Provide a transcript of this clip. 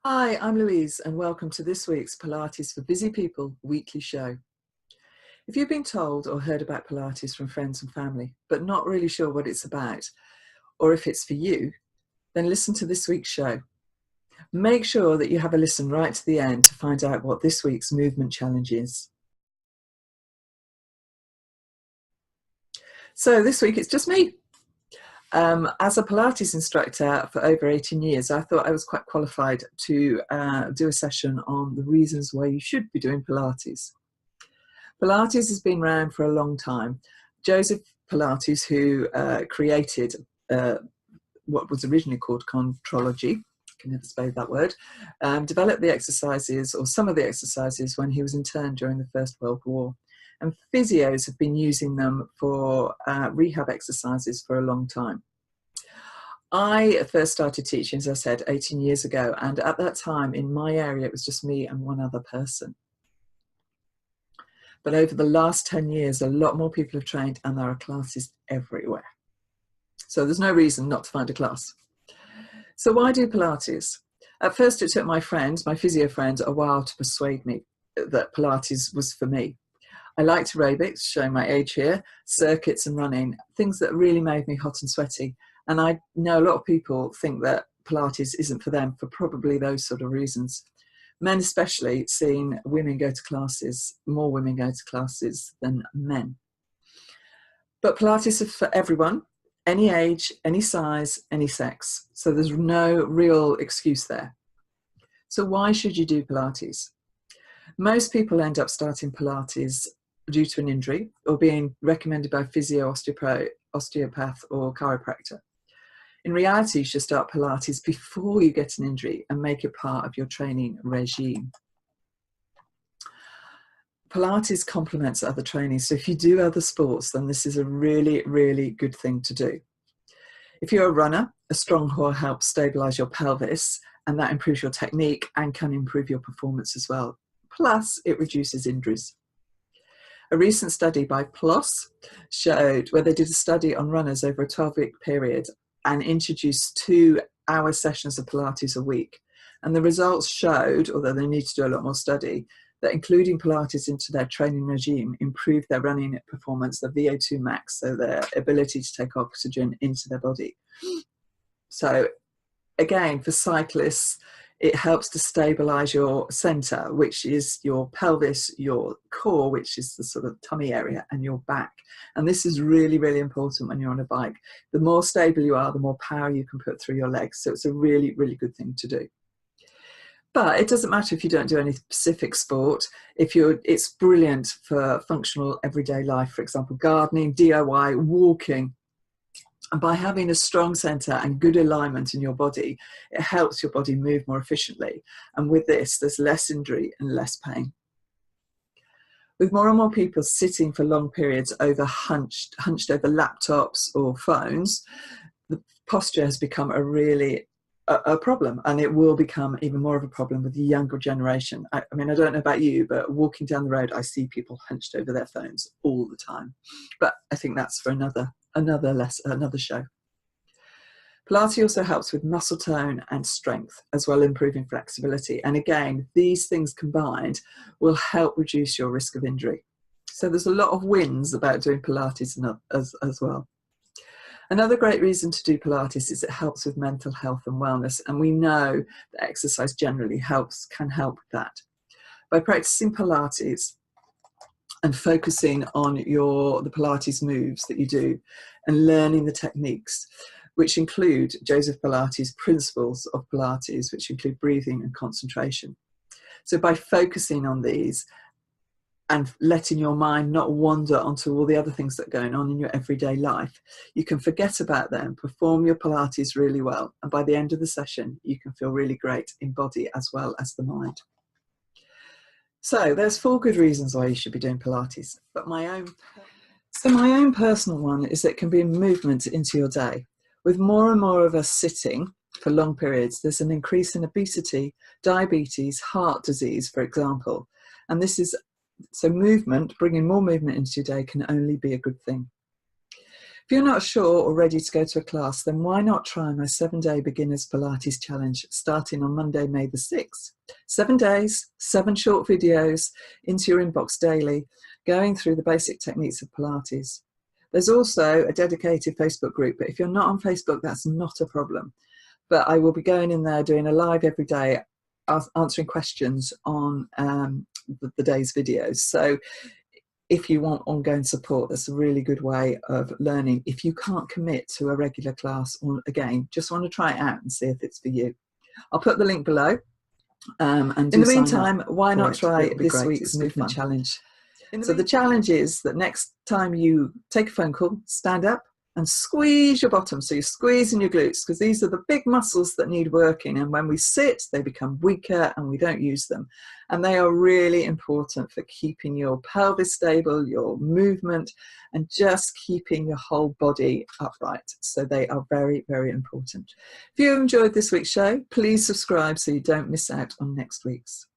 Hi, I'm Louise and welcome to this week's Pilates for Busy People weekly show. If you've been told or heard about Pilates from friends and family, but not really sure what it's about, or if it's for you, then listen to this week's show. Make sure that you have a listen right to the end to find out what this week's movement challenge is. So this week it's just me. As a Pilates instructor for over 18 years, I thought I was quite qualified to do a session on the reasons why you should be doing Pilates. Pilates has been around for a long time. Joseph Pilates, who created what was originally called contrology, I can never spell that word, developed the exercises, or some of the exercises, when he was interned during the First World War. And physios have been using them for rehab exercises for a long time. I first started teaching, as I said, 18 years ago, and at that time in my area it was just me and one other person. But over the last 10 years, a lot more people have trained and there are classes everywhere. So there's no reason not to find a class. So why do Pilates? At first it took my friends, my physio friends, a while to persuade me that Pilates was for me. I liked aerobics, showing my age here, circuits and running, things that really made me hot and sweaty. And I know a lot of people think that Pilates isn't for them for probably those sort of reasons. Men especially, seeing women go to classes, more women go to classes than men. But Pilates is for everyone, any age, any size, any sex. So there's no real excuse there. So why should you do Pilates? Most people end up starting Pilates due to an injury or being recommended by physio, osteopath or chiropractor. In reality, you should start Pilates before you get an injury and make it part of your training regime. Pilates complements other training, so if you do other sports, then this is a really, really good thing to do. If you're a runner, a strong core helps stabilize your pelvis, and that improves your technique and can improve your performance as well. Plus, it reduces injuries. A recent study by PLOS showed, where they did a study on runners over a 12-week period and introduced 2-hour sessions of Pilates a week. And the results showed, although they need to do a lot more study, that including Pilates into their training regime improved their running performance, their VO2 max, so their ability to take oxygen into their body. So again, for cyclists, it helps to stabilize your center, which is your pelvis, your core, which is the sort of tummy area, and your back. And this is really, really important when you're on a bike. The more stable you are, the more power you can put through your legs. So it's a really, really good thing to do. But it doesn't matter if you don't do any specific sport. It's brilliant for functional everyday life, for example, gardening, DIY, walking. And by having a strong center and good alignment in your body, it helps your body move more efficiently. And with this, there's less injury and less pain. With more and more people sitting for long periods hunched over laptops or phones, the posture has become a problem, and it will become even more of a problem with the younger generation. I mean, I don't know about you, but walking down the road, I see people hunched over their phones all the time. But I think that's for another show. Pilates also helps with muscle tone and strength, as well as improving flexibility. And again, these things combined will help reduce your risk of injury. So there's a lot of wins about doing Pilates as well. Another great reason to do Pilates is it helps with mental health and wellness. And we know that exercise generally can help with that. By practicing Pilates and focusing on the Pilates moves that you do and learning the techniques, which include Joseph Pilates' principles of Pilates, which include breathing and concentration. So by focusing on these and letting your mind not wander onto all the other things that are going on in your everyday life, you can forget about them, perform your Pilates really well, and by the end of the session, you can feel really great in body as well as the mind. So there's 4 good reasons why you should be doing Pilates, but my own personal one is that it can be movement into your day. With more and more of us sitting for long periods, there's an increase in obesity, diabetes, heart disease, for example. And so movement, bringing more movement into your day, can only be a good thing. If you're not sure or ready to go to a class, then why not try my 7-day Beginners Pilates Challenge starting on Monday, May the 6th. 7 days, 7 short videos into your inbox daily, going through the basic techniques of Pilates. There's also a dedicated Facebook group, but if you're not on Facebook, that's not a problem. But I will be going in there doing a live every day, answering questions on the day's videos. So if you want ongoing support, that's a really good way of learning. If you can't commit to a regular class, or again, just want to try it out and see if it's for you. I'll put the link below. And in the meantime, why not try this week's movement challenge? So the challenge is that next time you take a phone call, stand up and squeeze your bottom. So you're squeezing your glutes, because these are the big muscles that need working. And when we sit, they become weaker and we don't use them. And they are really important for keeping your pelvis stable, your movement, and just keeping your whole body upright. So they are very, very important. If you enjoyed this week's show, please subscribe so you don't miss out on next week's.